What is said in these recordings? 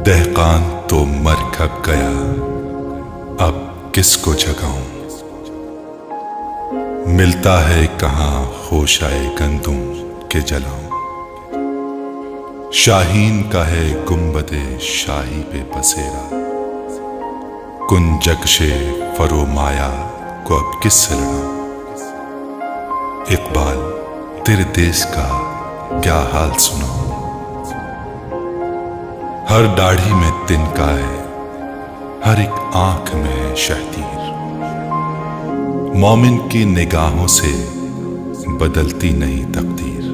दहकान तो मर खप गया, अब किसको जगाऊं। मिलता है कहाँ होशाए गंदुम के जलाऊं। शाहीन का है गुंबदे शाही पे बसेरा, कुन जगशे फरो माया को अब किससे लड़ाऊं। इकबाल तेरे देश का क्या हाल सुनाऊं। हर दाढ़ी में तिनका है, हर एक आंख में है शहतीर। मोमिन की निगाहों से बदलती नहीं तकदीर।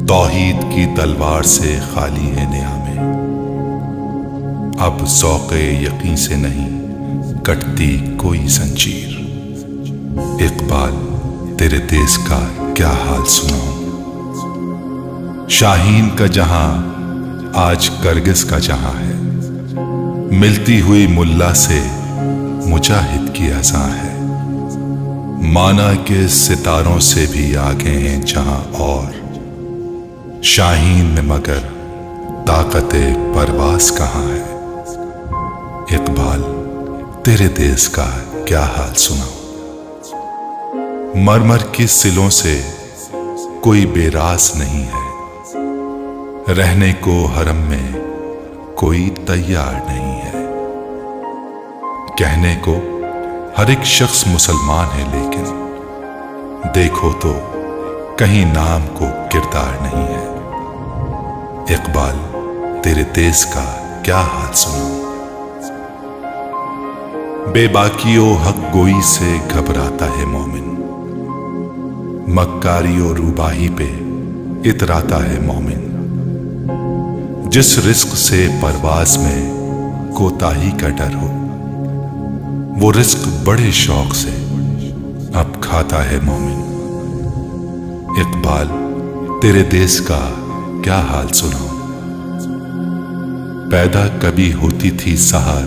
तौहीद की तलवार से खाली है नियामें, अब ज़ौक़े यकीन से नहीं कटती कोई जंजीर। इकबाल तेरे देश का क्या हाल सुनाऊं। शाहीन का जहां आज करगिस का जहां है, मिलती हुई मुल्ला से मुजाहिद की अज़ां है। माना के सितारों से भी आगे हैं जहां और, शाहीन में मगर ताकते परवास कहां है। इकबाल तेरे देश का क्या हाल सुनाऊं। मरमर की सिलों से कोई बेरास नहीं है, रहने को हरम में कोई तैयार नहीं है। कहने को हर एक शख्स मुसलमान है, लेकिन देखो तो कहीं नाम को किरदार नहीं है। इकबाल तेरे देश का क्या हाल सुनाऊं। बेबाकियों हक गोई से घबराता है मोमिन, मक्कारियों रूबाही पे इतराता है मोमिन। जिस रिस्क से परवाज में कोताही का डर हो, वो रिस्क बड़े शौक से अब खाता है मोमिन। इकबाल तेरे देश का क्या हाल सुनाऊं। पैदा कभी होती थी सहार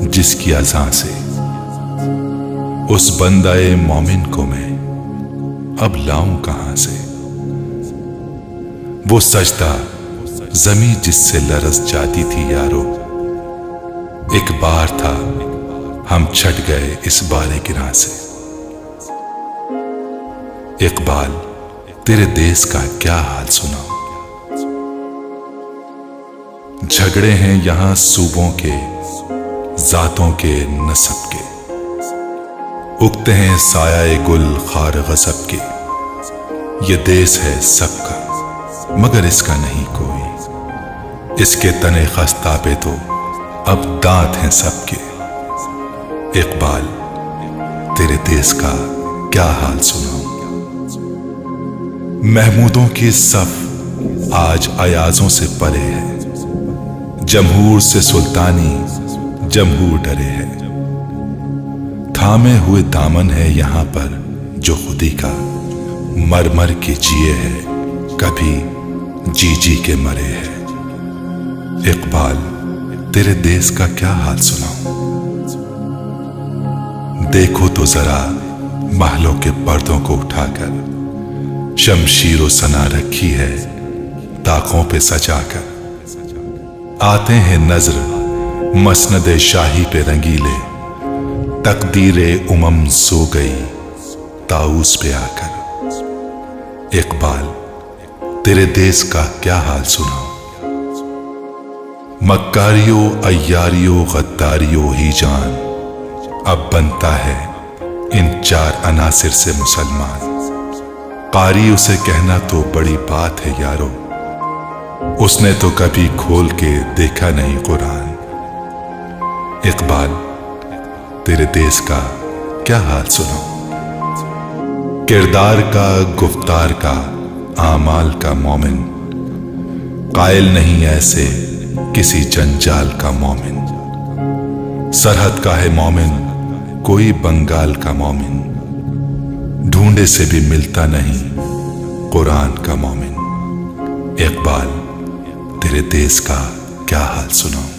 जिसकी अज़ां से, उस बंदाए मोमिन को मैं अब लाऊं कहां से। वो सजदा जमी जिससे लरस जाती थी यारो, एक बार था हम छट गए इस बारे गिरा से। इकबाल तेरे देश का क्या हाल सुनाऊं। झगड़े हैं यहां सूबों के, जातों के, नस्ब के। उगते हैं साया गुल खार गज़ब के। ये देश है सबका मगर इसका नहीं कोई, इसके तने खस्ता पे तो अब दांत हैं सबके। इकबाल तेरे देश का क्या हाल सुनाऊं। महमूदों की सफ आज अयाजों से परे है, जमहूर से सुल्तानी जमहूर डरे है। थामे हुए दामन है यहां पर जो खुदी का, मरमर की जिए है कभी जी जी के मरे है। इकबाल तेरे देश का क्या हाल सुनाऊं। देखो तो जरा महलों के पर्दों को उठाकर, शमशीर व सना रखी है ताकों पे सजाकर। आते हैं नजर मसनद शाही पे रंगीले, तकदीरे उमम सो गई ताऊस पे आकर। इकबाल तेरे देश का क्या हाल सुनाऊं। मक्कारियों अय्यारियों गद्दारियों ही जान अब बनता है इन चार अनासिर से मुसलमान। कारी उसे कहना तो बड़ी बात है यारो, उसने तो कभी खोल के देखा नहीं कुरान। इकबाल तेरे देश का क्या हाल सुनाऊं। किरदार का, गुफ्तार का, आमाल का मोमिन, कायल नहीं ऐसे किसी जंजाल का मोमिन। सरहद का है मोमिन कोई बंगाल का मोमिन, ढूंढे से भी मिलता नहीं कुरान का मोमिन। इकबाल तेरे देश का क्या हाल सुनाऊं।